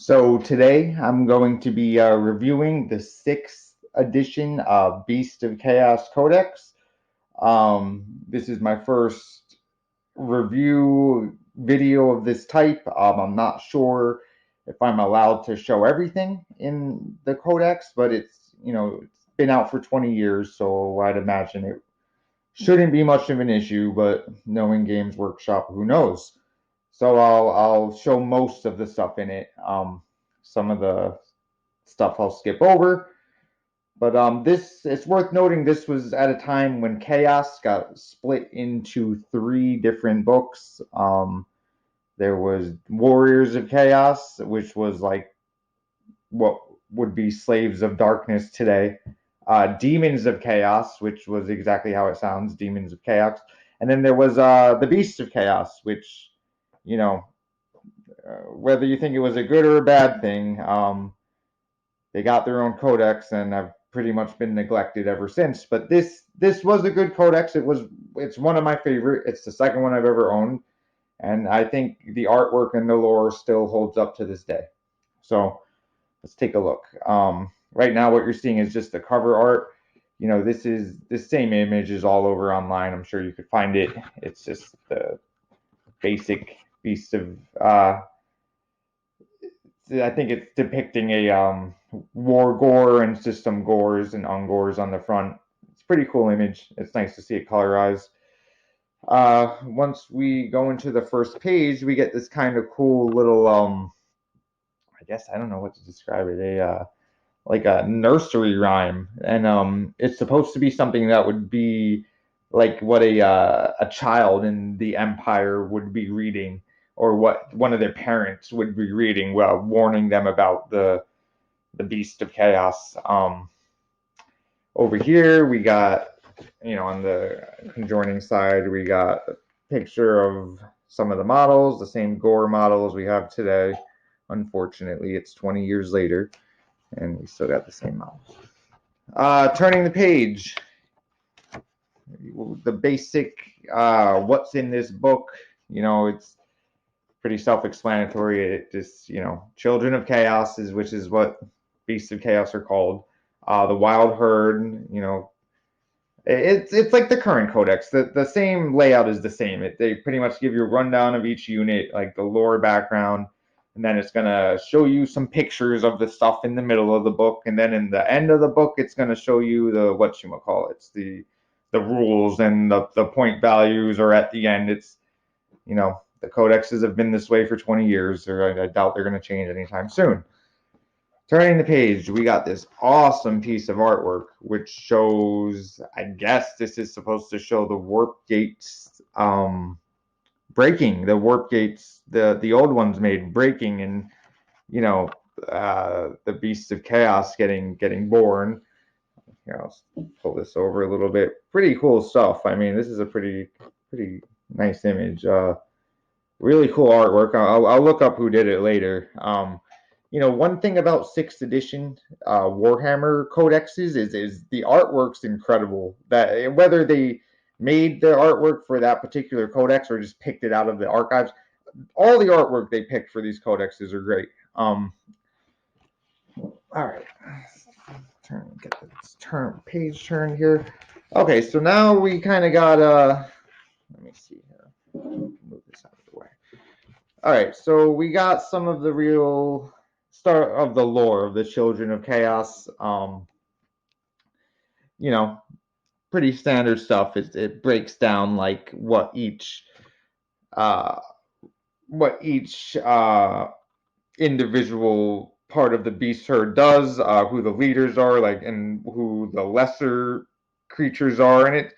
So today I'm going to be reviewing the 6th edition of Beast of Chaos Codex. This is my first review video of this type. I'm not sure if I'm allowed to show everything in the Codex, but it's been out for 20 years, so I'd imagine it shouldn't be much of an issue, but knowing Games Workshop, who knows? So I'll show most of the stuff in it. Some of the stuff I'll skip over. But this it's worth noting this was at a time when Chaos got split into three different books. There was Warriors of Chaos, which was like what would be Slaves of Darkness today. Demons of Chaos, which was exactly how it sounds, Demons of Chaos. And then there was the Beast of Chaos, which, you know, whether you think it was a good or a bad thing, they got their own codex and have pretty much been neglected ever since. But this was a good codex. It's one of my favorite. It's the second one I've ever owned, and I think the artwork and the lore still holds up to this day. So let's take a look. Right now, what you're seeing is just the cover art. This same image is all over online. I'm sure you could find it. It's just the basic Beast of I think it's depicting a war gore and system gores and ungores on the front. It's a pretty cool image. It's nice to see it colorized. Once we go into the first page, we get this kind of cool little I guess I don't know what to describe it. Like a nursery rhyme, and it's supposed to be something that would be like what a child in the Empire would be reading, or what one of their parents would be reading, while warning them about the Beast of Chaos. Over here we got, on the conjoining side, we got a picture of some of the models, the same gore models we have today. Unfortunately, it's 20 years later and we still got the same model. Turning the page, the basic what's in this book, it's pretty self-explanatory. It just, Children of Chaos which is what Beasts of Chaos are called. The Wild Herd, it's like the current codex. The same layout is the same. They pretty much give you a rundown of each unit, like the lore background, and then it's going to show you some pictures of the stuff in the middle of the book, and then in the end of the book it's going to show you the rules, and the point values are at the end. It's, the codexes have been this way for 20 years, or I doubt they're going to change anytime soon. Turning the page, we got this awesome piece of artwork which shows, I guess this is supposed to show the warp gates breaking, the warp gates, the old ones made breaking, and the Beasts of Chaos getting born. Here, I'll pull this over a little bit. Pretty cool stuff. I mean, this is a pretty nice image. Really cool artwork. I'll look up who did it later. One thing about 6th edition Warhammer codexes is the artwork's incredible. That whether they made the artwork for that particular codex or just picked it out of the archives, all the artwork they picked for these codexes are great. All right, get this page turned here. Okay, so now we kind of got let me see here. Move this out of the way. All right, so we got some of the real start of the lore of the Children of Chaos. Pretty standard stuff. It breaks down like uh, what each individual part of the beast herd does, who the leaders are, like, and who the lesser creatures are. And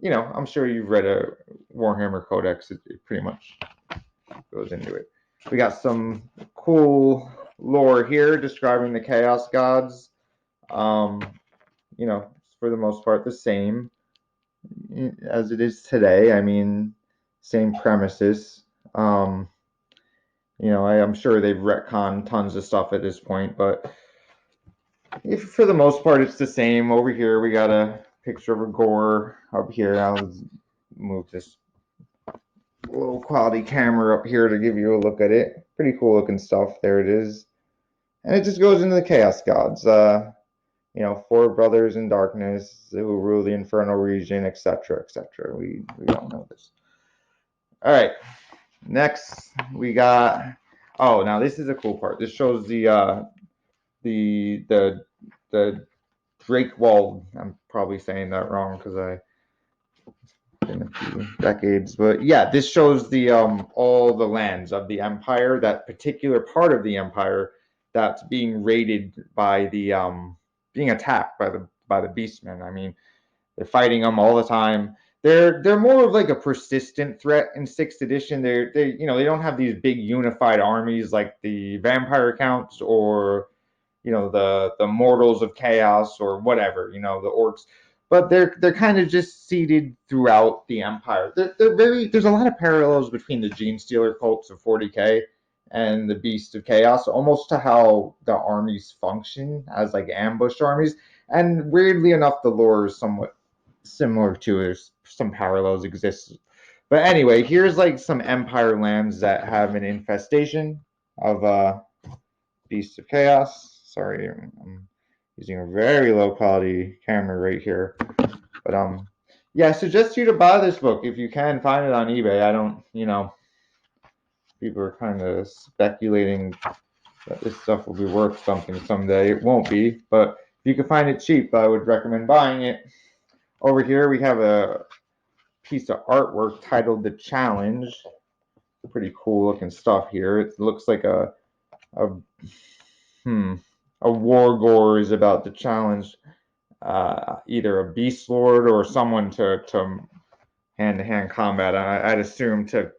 I'm sure you've read a Warhammer Codex. It pretty much goes into it. We got some cool lore here describing the Chaos Gods. For the most part, the same as it is today. I mean, same premises. I'm sure they've retconned tons of stuff at this point, but for the most part, it's the same. Over here, we got a picture of a gore up here. I'll move this low quality camera up here to give you a look at it. Pretty cool looking stuff. There it is. And it just goes into the Chaos Gods. Four brothers in darkness who rule the infernal region, etc., etc. We all know this. All right. Next, we got. Oh, now this is a cool part. This shows the Drake Wall. I'm probably saying that wrong because I in a few decades, but yeah, this shows the all the lands of the empire, that particular part of the empire that's being raided by the being attacked by the beastmen. I mean, they're fighting them all the time. They're more of like a persistent threat in sixth edition. They don't have these big unified armies like the vampire counts or the mortals of chaos or whatever, the orcs, but they're kind of just seeded throughout the empire. There's a lot of parallels between the Gene Stealer cults of 40k and the Beast of Chaos, almost to how the armies function as like ambush armies. And weirdly enough, the lore is somewhat similar to it. Some parallels exist. But anyway, here's like some empire lands that have an infestation of Beast of Chaos. Sorry, I'm using a very low quality camera right here. But yeah, I suggest you to buy this book if you can find it on eBay. I don't, people are kind of speculating that this stuff will be worth something someday. It won't be, but if you can find it cheap, I would recommend buying it. Over here, we have a piece of artwork titled "The Challenge." Pretty cool looking stuff here. It looks like a war gore is about to challenge either a beast lord or someone to hand-to-hand combat. I'd assume to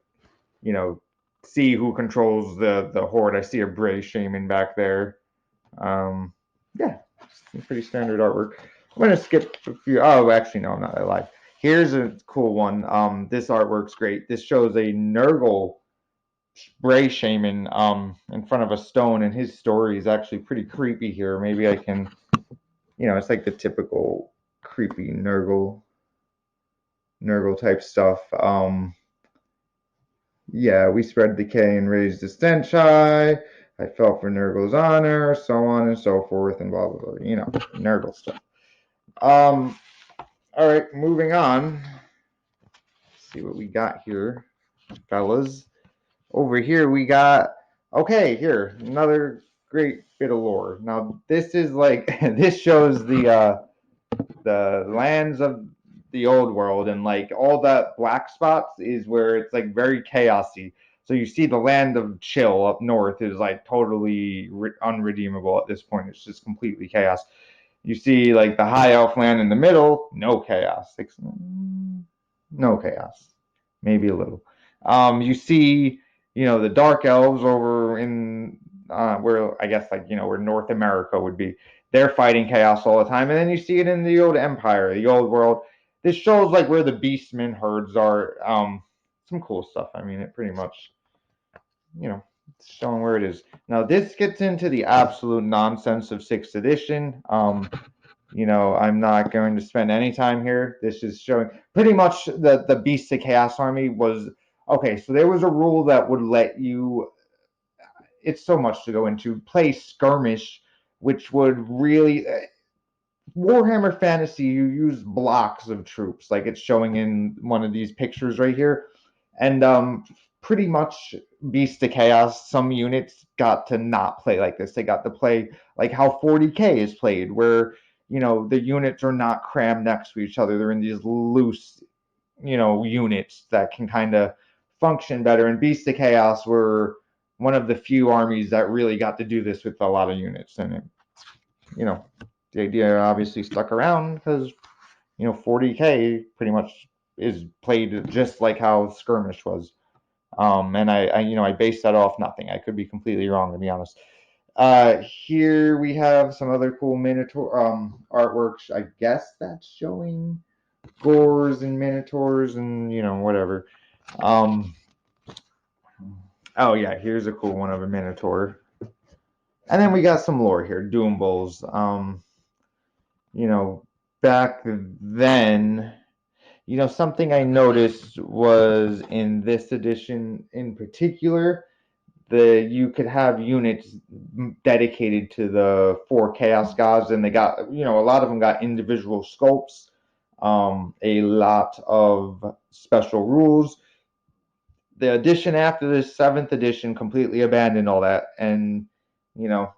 see who controls the horde. I see a Bray shaman back there. Yeah, pretty standard artwork. I'm gonna skip a few. Oh, actually, no, I'm not. I lied. Here's a cool one. This artwork's great. This shows a Nurgle Bray shaman in front of a stone, and his story is actually pretty creepy here. Maybe I can, it's like the typical creepy Nurgle type stuff. Yeah, we spread decay and raised the stench high. I fell for Nurgle's honor, so on and so forth, and blah blah blah. Nurgle stuff. All right, moving on. Let's see what we got here, fellas. Over here we got here another great bit of lore. Now this is like this shows the lands of the old world, and like all that black spots is where it's like very chaosy. So you see the land of chill up north is like totally unredeemable at this point. It's just completely chaos. You see like the high elf land in the middle, no chaos. No chaos. Maybe a little. You see, the dark elves over in where I guess like where North America would be. They're fighting chaos all the time, and then you see it in the old empire, the old world. This shows like where the beastmen herds are. Some cool stuff. I mean, it pretty much, it's showing where it is. Now this gets into the absolute nonsense of sixth edition. I'm not going to spend any time here. This is showing pretty much the Beast of Chaos Army was okay. So there was a rule that would let you. It's so much to go into. Play skirmish, which would really Warhammer Fantasy. You use blocks of troops, like it's showing in one of these pictures right here, and pretty much Beast of Chaos. Some units got to not play like this. They got to play like how 40k is played, where the units are not crammed next to each other. They're in these loose, units that can kind of function better. And Beast of Chaos were one of the few armies that really got to do this with a lot of units. And the idea obviously stuck around because 40k pretty much is played just like how skirmish was. And I based that off nothing. I could be completely wrong, to be honest. Here we have some other cool Minotaur artworks. I guess that's showing gores and Minotaurs and whatever. Oh yeah, here's a cool one of a Minotaur. And then we got some lore here, Doom Bulls. Back then, something I noticed was in this edition in particular, you could have units dedicated to the 4 chaos gods, and they got, a lot of them got individual sculpts, a lot of special rules. The edition after the 7th edition completely abandoned all that, and you know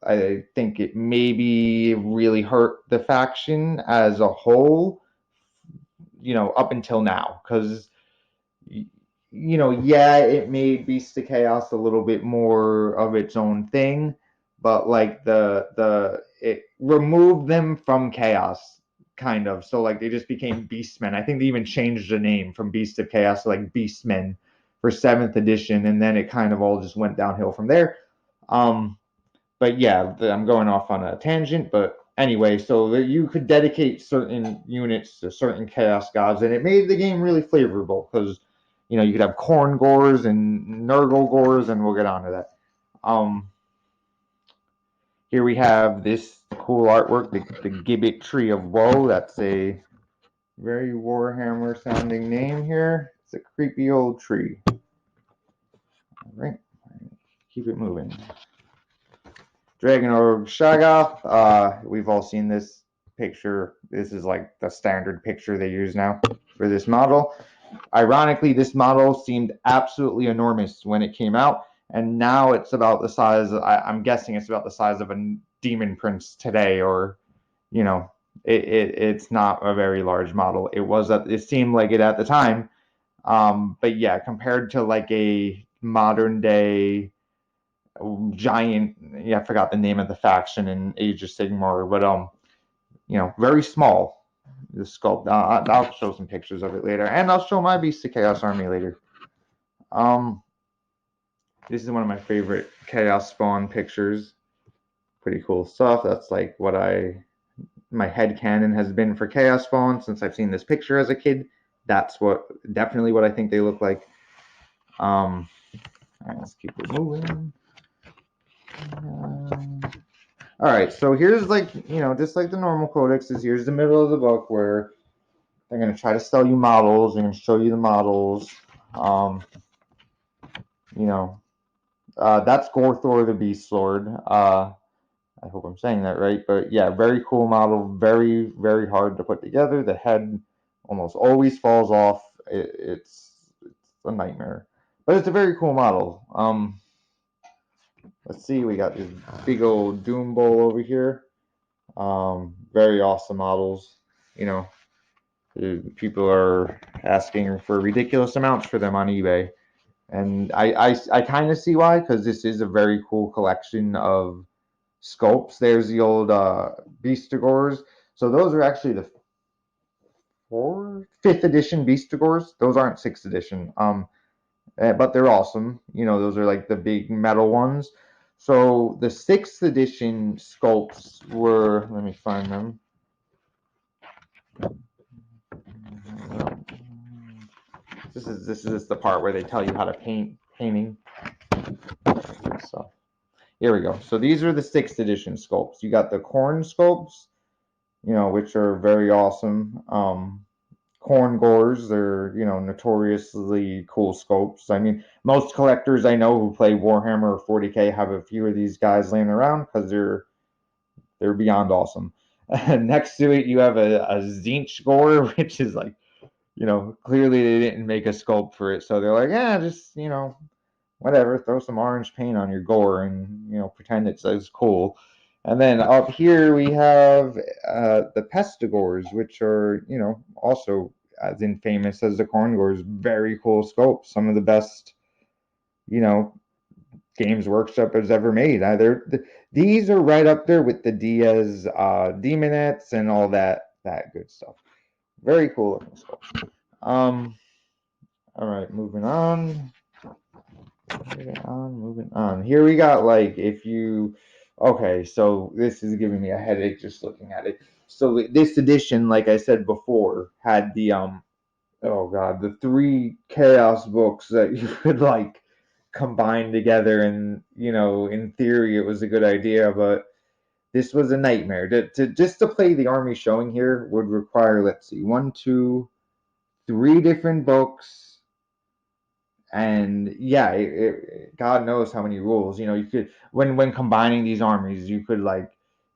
I think it maybe really hurt the faction as a whole, up until now, because yeah, it made Beast of Chaos a little bit more of its own thing, but like it removed them from Chaos, kind of. So like they just became Beastmen. I think they even changed the name from Beast of Chaos to like Beastmen for 7th edition, and then it kind of all just went downhill from there. But yeah, I'm going off on a tangent, but anyway, so you could dedicate certain units to certain Chaos gods, and it made the game really flavorful because you could have corn gores and Nurgle gores, and we'll get on to that. Here we have this cool artwork, the Gibbet Tree of Woe. That's a very Warhammer sounding name here. It's a creepy old tree. All right, keep it moving. Dragon Org Shaggoth. We've all seen this picture. This is like the standard picture they use now for this model. Ironically, this model seemed absolutely enormous when it came out, and now it's about the size. I'm guessing it's about the size of a Demon Prince today, or it's not a very large model. It seemed like it at the time, but yeah, compared to like a modern day giant, yeah, I forgot the name of the faction in Age of Sigmar, but very small. The sculpt. I'll show some pictures of it later, and I'll show my Beast of Chaos army later. This is one of my favorite Chaos Spawn pictures. Pretty cool stuff. That's like what my headcanon has been for Chaos Spawn since I've seen this picture as a kid. That's definitely what I think they look like. All right, let's keep it moving. All right, so here's just like the normal codexes, here's the middle of the book where they're going to try to sell you models. They're going to show you the models. That's Gorthor the Beast Lord. I hope I'm saying that right, but yeah, very cool model, very, very hard to put together. The head almost always falls off. It's a nightmare, but it's a very cool model. Let's see, we got this big old Doom Bowl over here. Very awesome models. People are asking for ridiculous amounts for them on eBay, and I kind of see why, because this is a very cool collection of sculpts. There's the old Beastigors. So those are actually the 5th edition Beastigors. Those aren't 6th edition. But they're awesome. Those are like the big metal ones. So the 6th edition sculpts were, let me find them. This is the part where they tell you how to painting. So here we go. So these are the 6th edition sculpts. You got the corn sculpts, which are very awesome. Corn gores, they're notoriously cool sculpts. I mean, most collectors I know who play Warhammer or 40k have a few of these guys laying around because they're beyond awesome. Next to it, you have a Zinch gore, which is like, clearly they didn't make a sculpt for it, so they're like, yeah, just whatever, throw some orange paint on your gore and pretend it says cool. And then up here we have the Pestigores, which are also as infamous as the Corngores. Very cool sculpts, some of the best Games Workshop has ever made. These are right up there with the Diaz Demonettes and all that good stuff. Very cool looking sculpts. All right, moving on. Moving on. Here we got okay, so this is giving me a headache just looking at it. So this edition, like I said before, had the the 3 Chaos books that you could combine together, and in theory it was a good idea, but this was a nightmare. Just to play the army showing here would require, let's see, 1, 2, 3 different books, and yeah, God knows how many rules. You know, you could when combining these armies, you could like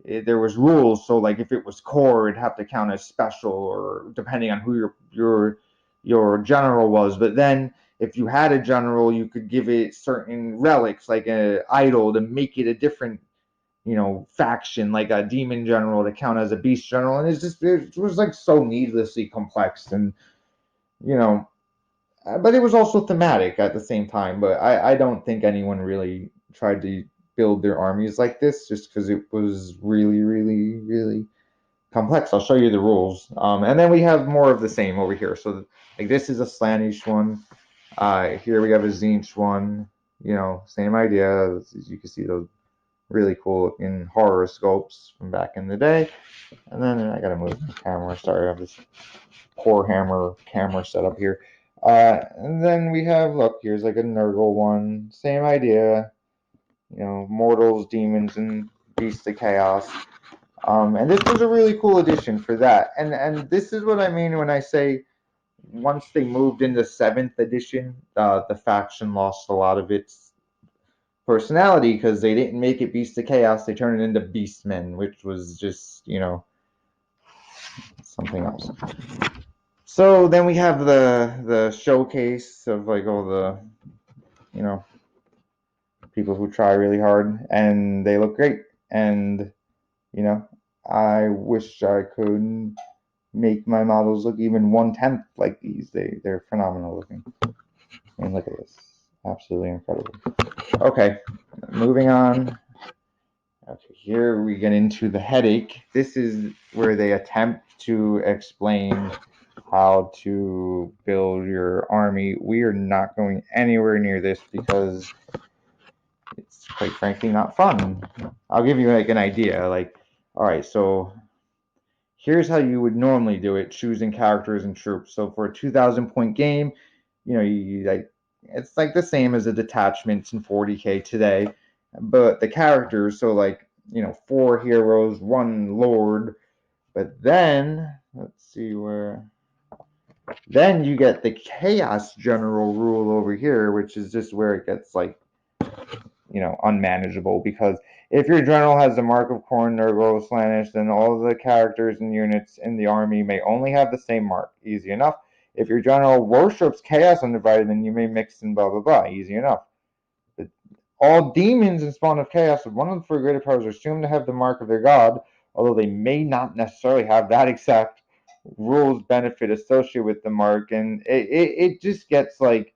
there was rules. So like if it was core, it'd have to count as special, or depending on who your general was. But then if you had a general, you could give it certain relics, like a idol, to make it a different faction, like a demon general to count as a beast general. And it was like so needlessly complex, and you know but it was also thematic at the same time. But I don't think anyone really tried to build their armies like this, just because it was really, really, really complex. I'll show you the rules. And then we have more of the same over here. So like this is a Slanish one. Here we have a Zinch one. Same idea. As you can see those really cool looking horoscopes from back in the day. And then I gotta move the camera. Sorry, I have this poor hammer camera setup here. And then we have, look, here's like a Nurgle one. Same idea. Mortals, demons, and beasts of chaos. And this was a really cool addition for that. And this is what I mean when I say once they moved into 7th edition, the faction lost a lot of its personality because they didn't make it Beast of Chaos. They turned it into Beastmen, which was just, something else. So then we have the showcase of like all the, people who try really hard, and they look great. And I wish I could make my models look even 1/10 like these. They're phenomenal looking. And look at this, absolutely incredible. Okay, moving on. Okay, here we get into the headache. This is where they attempt to explain how to build your army. We are not going anywhere near this because it's quite frankly not fun. I'll give you like an idea. Like, all right, so here's how you would normally do it, choosing characters and troops. So for a 2,000 point game, you like it's like the same as the detachments in 40K today, but the characters. So like 4 heroes, 1 lord, but then let's see where. Then you get the chaos general rule over here, which is just where it gets like unmanageable, because if your general has the mark of Khorne, Nurgle, Slaanesh, then all of the characters and units in the army may only have the same mark. Easy enough. If your general worships Chaos Undivided, then you may mix and blah blah blah. Easy enough. But all demons and spawn of chaos with one of the 4 greater powers are assumed to have the mark of their god, although they may not necessarily have that exact rules benefit associated with the mark. And it just gets like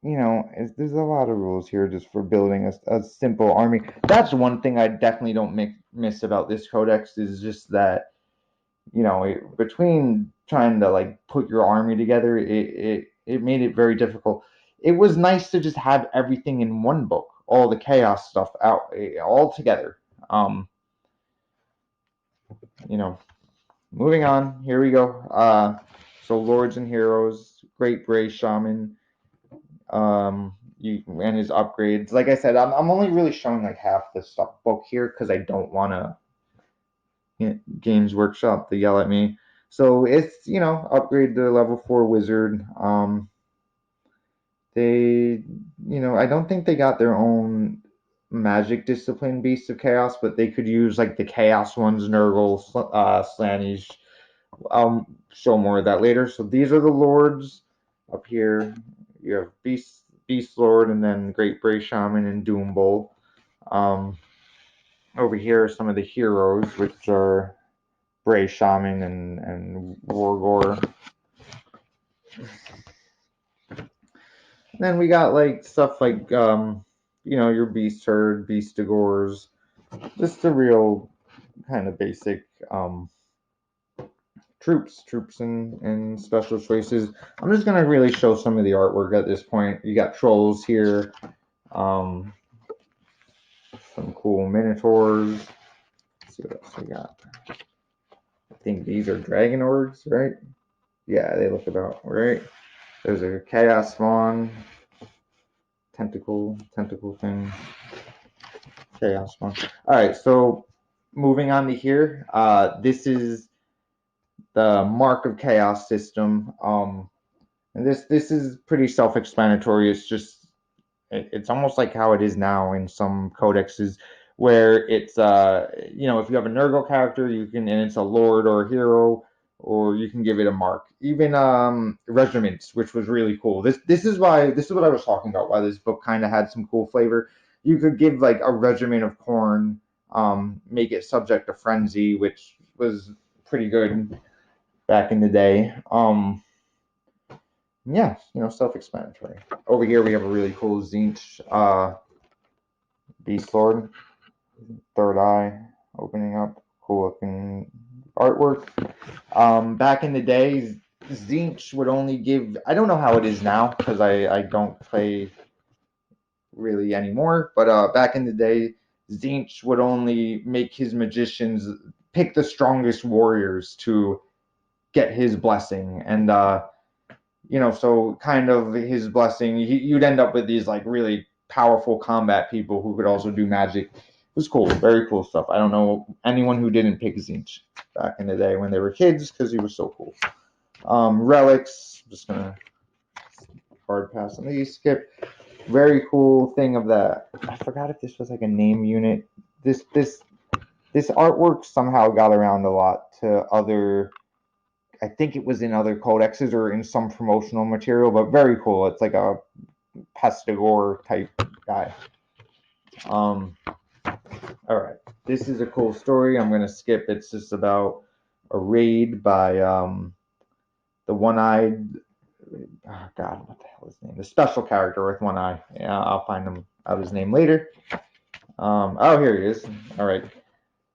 there's a lot of rules here just for building a simple army. That's one thing I definitely don't miss about this codex, is just that, between trying to like put your army together, it made it very difficult. It was nice to just have everything in one book, all the chaos stuff out all together. Moving on, here we go. So Lords and Heroes, Great Bray Shaman, and his upgrades. Like I said, I'm only really showing like half the stuff book here because I don't want to Games Workshop to yell at me. So it's upgrade the level 4 wizard. They I don't think they got their own magic discipline Beast of Chaos, but they could use like the chaos ones, Nurgle, Slaanesh. I'll show more of that later. So these are the lords. Up here you have Beast Lord, and then Great Bray Shaman and Doom Bowl. Over here are some of the heroes, which are Bray Shaman and Wargore. Then we got like stuff like your Beast Herd, Beastigors, just the real kind of basic troops and special choices. I'm just gonna really show some of the artwork at this point. You got trolls here, some cool minotaurs. Let's see what else we got. I think these are dragon orgs, right? Yeah, they look about right. There's a chaos spawn, tentacle thing, chaos spawn. All right, so moving on to here. This is the Mark of Chaos system. And this is pretty self-explanatory. It's almost like how it is now in some codexes, where it's if you have a Nurgle character, you can, and it's a lord or a hero, or you can give it a mark. Even regiments, which was really cool. This is what I was talking about. Why this book kind of had some cool flavor. You could give like a regiment of corn, make it subject to frenzy, which was pretty good back in the day. Yeah, self-explanatory. Over here we have a really cool Zinch Beast Lord, third eye opening up, cool looking artwork. Back in the day, Zinch would only give. I don't know how it is now because I don't play really anymore. But back in the day, Zinch would only make his magicians pick the strongest warriors to get his blessing, and so kind of his blessing, you'd end up with these like really powerful combat people who could also do magic. It was cool, very cool stuff. I don't know anyone who didn't pick Zinch back in the day when they were kids because he was so cool. Relics, just gonna hard pass on these. Skip. Very cool thing of that. I forgot if this was like a name unit. This artwork somehow got around a lot to other. I think it was in other codexes or in some promotional material, but very cool. It's like a Pestigore type guy. All right, this is a cool story. I'm gonna skip. It's just about a raid by the one-eyed. Oh God, what the hell is his name? The special character with one eye. Yeah, I'll find him out his name later. Oh, here he is. All right.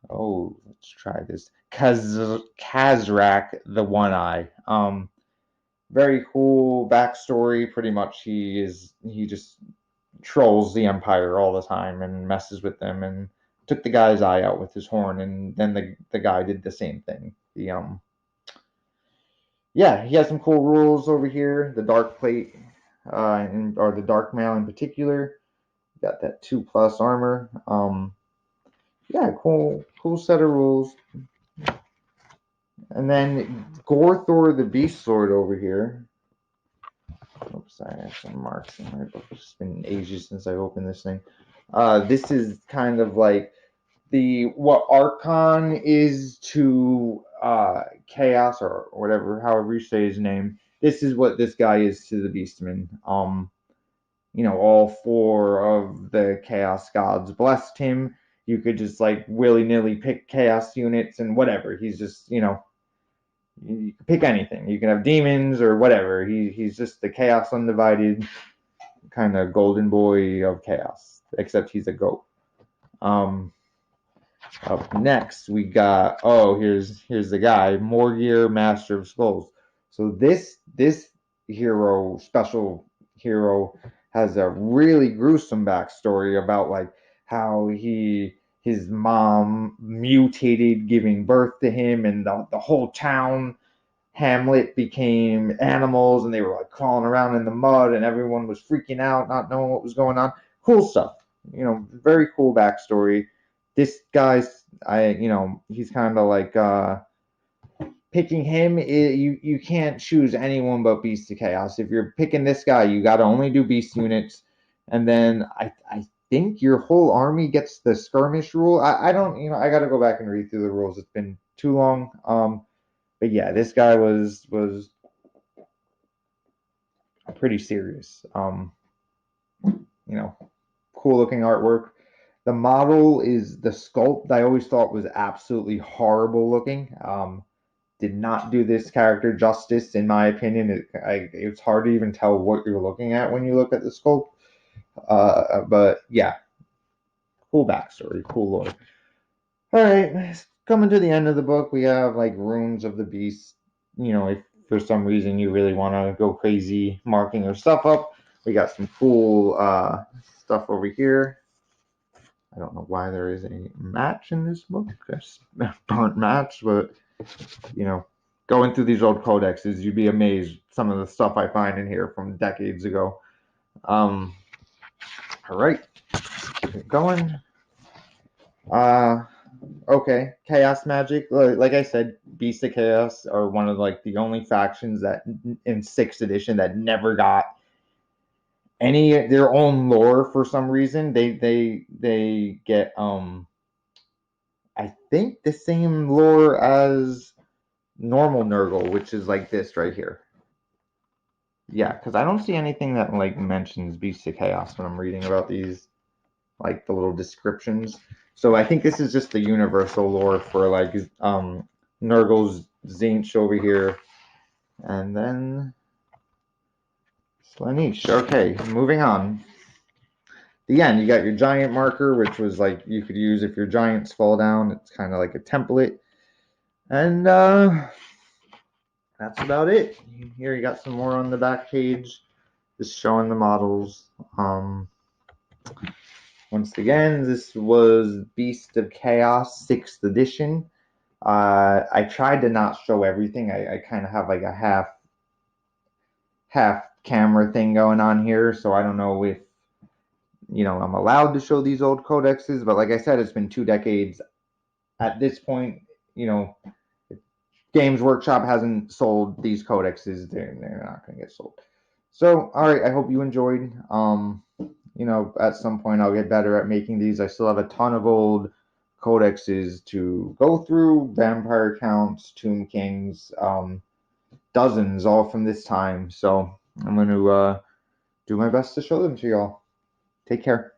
Oh, let's try this. Kazrak, the one eye. Very cool backstory. Pretty much, he just trolls the Empire all the time and messes with them and took the guy's eye out with his horn, and then the guy did the same thing. Yeah, he has some cool rules over here. The dark plate, or the dark mail in particular. Got that 2+ armor. Yeah, cool set of rules. And then Gorthor the Beast Sword over here. Oops, I have some marks in my book. It's been ages since I opened this thing. This is kind of like what Archon is to Chaos, or whatever, however you say his name. This is what this guy is to the Beastman. All four of the Chaos gods blessed him. You could just like willy nilly pick Chaos units and whatever. He's just, you can pick anything. You can have demons or whatever. He's just the Chaos Undivided kind of golden boy of Chaos, except he's a goat. Up next, we got, here's the guy, Morgir, Master of Skulls. So this special hero, has a really gruesome backstory about like how his mom mutated, giving birth to him, and the whole town hamlet became animals, and they were like crawling around in the mud, and everyone was freaking out, not knowing what was going on. Cool stuff. Very cool backstory. This guy's, he's kind of like picking him. You can't choose anyone but Beast of Chaos. If you're picking this guy, you got to only do Beast units, and then I think your whole army gets the skirmish rule. I don't, I got to go back and read through the rules. It's been too long. But yeah, this guy was pretty serious. Cool looking artwork. The model is the sculpt I always thought was absolutely horrible looking. Did not do this character justice, in my opinion. It's hard to even tell what you're looking at when you look at the sculpt. But yeah, cool backstory, cool lore. All right, coming to the end of the book, we have like runes of the beast. If for some reason you really want to go crazy marking your stuff up, we got some cool stuff over here. I don't know why there is a match in this book. There's burnt match, but going through these old codexes, you'd be amazed some of the stuff I find in here from decades ago. All right, keep going. Okay, Chaos Magic. Like I said, Beasts of Chaos are one of like the only factions that in sixth edition that never got any their own lore for some reason. They get I think the same lore as normal Nurgle, which is like this right here. Yeah, because I don't see anything that like mentions Beasts of Chaos when I'm reading about these, like the little descriptions. So I think this is just the universal lore for like Nurgle's Zinch over here, and then Slaanesh. Okay, moving on. The end, you got your giant marker, which was like you could use if your giants fall down. It's kind of like a template. And that's about it. Here you got some more on the back page, just showing the models. Once again, this was Beast of Chaos 6th edition. I tried to not show everything. I kind of have like a half camera thing going on here, so I don't know if I'm allowed to show these old codexes. But like I said, it's been 2 decades. At this point, you know, Games Workshop hasn't sold these codexes. They're not going to get sold. So, all right, I hope you enjoyed. At some point I'll get better at making these. I still have a ton of old codexes to go through, vampire counts, tomb kings, dozens all from this time. So I'm going to do my best to show them to y'all. Take care.